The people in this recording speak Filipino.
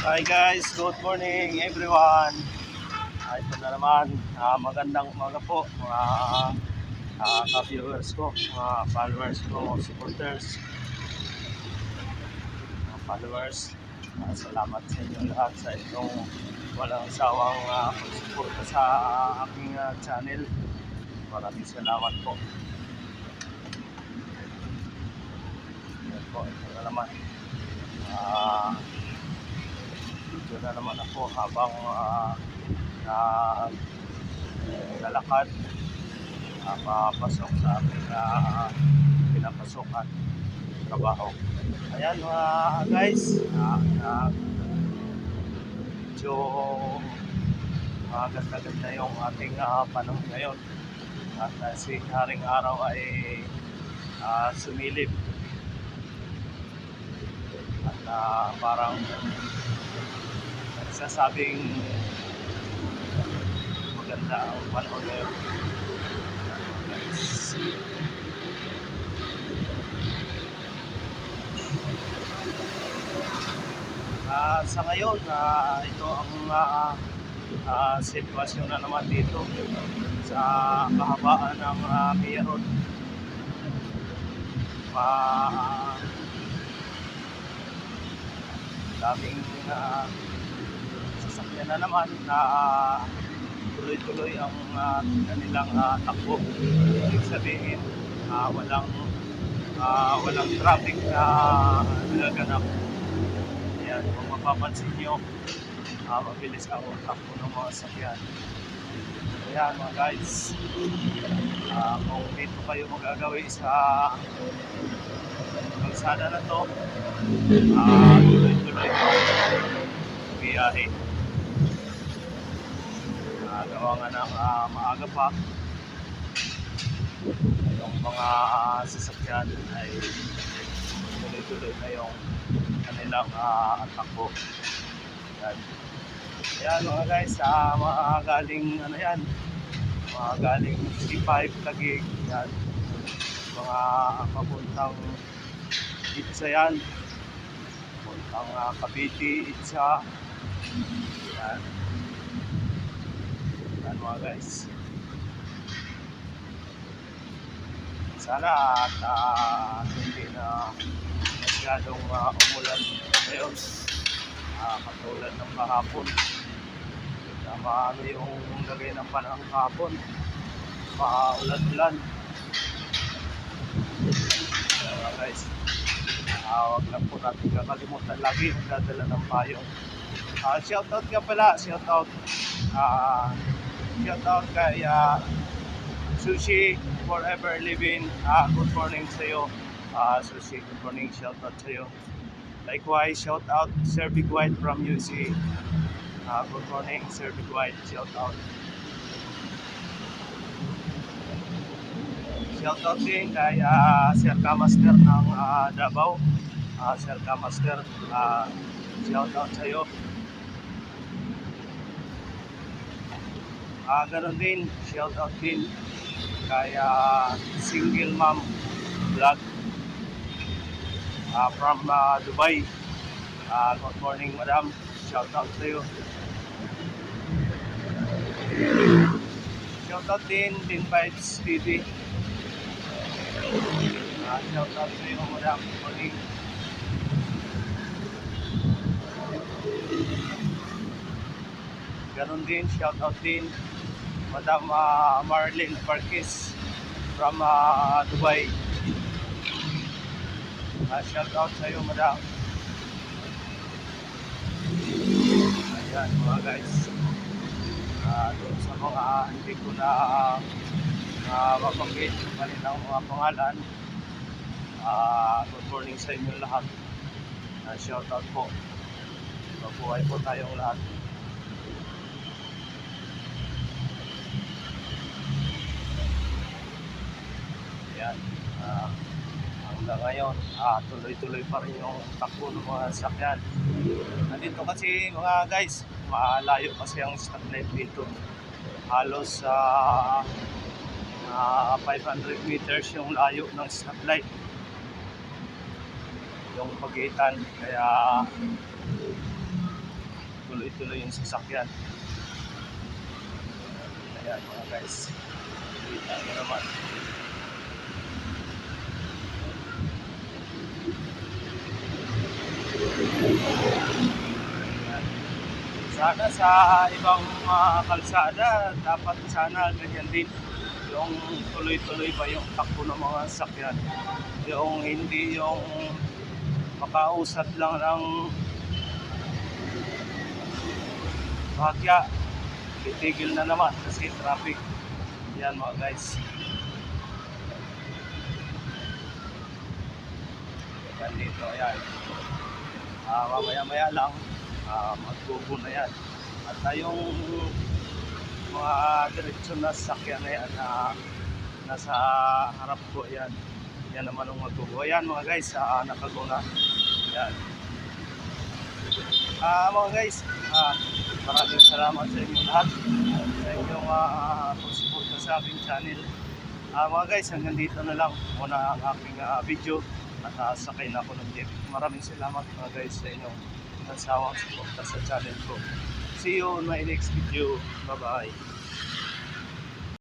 Hi guys, good morning everyone. Ito na naman, magandang umaga po mga ka-viewers ko, mga followers ko, supporters, mga followers. Salamat sa inyo lahat sa itong walang sawang pagsuporta sa aking channel. Maraming salamat po. Yan po, ito na naman. Dito na naman ako habang lalakad papasok sa aking pinapasokan trabaho. Ayan mga guys, medyo ganda-ganda yung ating panahon ngayon at si haring araw ay sumilip at parang nagsasabing maganda ang panahon ngayon. Sa ngayon, ito ang sitwasyon na naman dito sa kahabaan ng Mayroon. Daming sasakyan na naman na tuloy-tuloy ang kanilang takbo. Ibig sabihin, walang traffic na nagaganap. Ayan, kung mapapansin nyo, mabilis ang takbo ng mga sasakyan. Ayan mga guys, kung dito kayo magagawi sa kalsada na to, tuloy-tuloy biyahe. Gawa nga ng maaga pa, yung mga sasakyan ay tuloy-tuloy na yung kanilang takbo. Ayan mga guys, mga galing mga galing C5 Taguig, yan, mga papuntang Itza yan, papuntang Cavite, Itza, yan. Yan mga guys, sana at hindi na masyadong umulan ngayon, katulad ng kahapon. Ano yung lagay ng panahon kahapon, paulan-ulan. Mga guys, huwag lang po natin kakalimutan lagi magdadala ng payong. Shoutout ka pala, shoutout kay Sushi Forever Living. Good morning sa iyo, Sushi. Good morning, shoutout sa iyo. Likewise, shoutout Sir Big White from UC. Good morning, Sir Big White. Shoutout. Shoutout din kay Sir Kamaster ng Davao. Sir Kamaster, shoutout sa iyo. Ganon din, shoutout din kay Single Mom Vlog from Dubai. Good morning, madam. Shoutout sa iyo. Shoutout din Vibes TV. Shoutout sa iyo, madam. Good morning. Ganon din, shoutout din Madam Marlene Parkis from Dubai. Shoutout sa iyo, madam. Ayan mga guys, doon sa mga hindi ko na mabanggit yung kanilang mga pangalan, good morning sa inyo lahat. Shoutout po. Mabuhay po tayong lahat. Ayan, hanggang ngayon tuloy-tuloy pa rin yung takbo ng mga sasakyan. Nandito kasi mga guys, malayo kasi ang stoplight dito. Halos 500 meters yung layo ng stoplight, yung pagitan. Kaya tuloy-tuloy yung sasakyan. Ayan mga guys. Kita nyo naman. Sana sa ibang kalsada, dapat sana ganyan din. Yung tuloy-tuloy ba yung takbo ng mga sasakyan. Yung hindi yung makausad lang ng bahagya. Titigil na naman kasi traffic. Yan mga guys. Yan dito, ayan. Mamaya-maya lang magbubo na yan. At yung mga diretsyon na sasakyan na yan nasa harap ko, yan. Yan naman ang magbubo. Ayan mga guys, nakaguna. Yan. Mga guys, maraming salamat sa inyong lahat sa inyong pagsuporta sa aking channel. Mga guys, hanggang dito na lang muna ang aking video at sakay na ako ng jeep. Maraming salamat mga guys sa inyong nagsawang suporta sa channel ko. See you on my next video. Bye bye.